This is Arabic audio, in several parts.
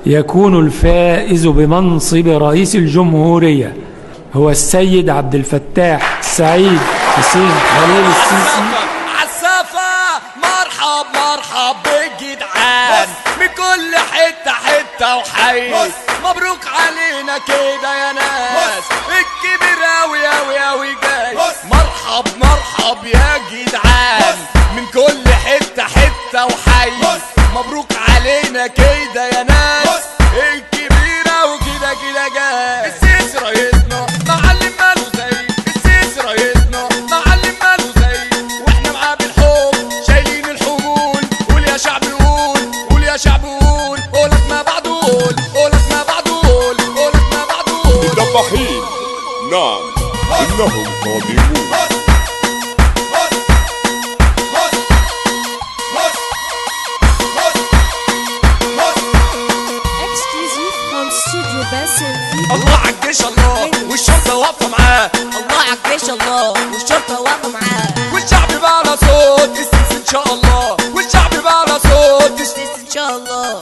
يكون الفائز بمنصب رئيس الجمهورية هو السيد عبد الفتاح السعيد حسين خليل السيسي. عالسافة مرحب مرحب بالجدعان من كل حتة حتة وحي، مبروك علينا كده يا ناس، الكبير اوي اوي اوي جاي. مرحب مرحب يا جدعان من كل حتة حتة وحي، مبروك علينا كده يا ناس، الكبيرة وكده كده جاي. السيسي رئيسنا معلم ماله زي، السيسي رئيسنا معلم ماله زي، واحنا معاه بالحب شايلين الحمول. قول يا شعب قول، قول يا شعب قول، قولك ما بعد قول، قولك ما بعد قول، قولك ما بعد قول. الدباحين نعم إنهم قادمون. الله عالجيش الله والشرطة واقفة معاه، الله عالجيش الله والشرطة واقفة معاه، والشعب بقى على صوت السيسي ان شاء الله، والشعب بقى على صوت السيسي ان شاء الله.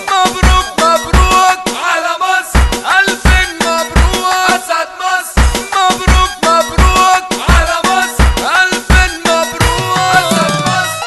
مبروك مبروك على مصر، ألف مبروك أسد مصر. مبروك مبروك على مصر، ألف مبروك أسد مصر.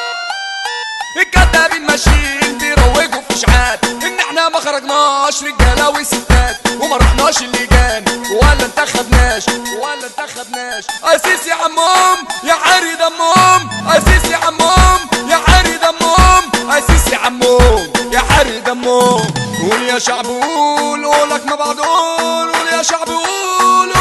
الكدابين ماشيين بيروجوا في إشاعات إن إحنا ما خرجناش رجالة وستات، وما رحناش اللجان ولا انتخبناش ولا انتخبناش. أسيس يا عمهم يا عاري دمهم، أسيس يا عمهم يا عاري دمهم، أسيس يا عمهم يا عاري دمهم. قول يا شعب قول، قولك ما بعد قول، قول يا شعب قول.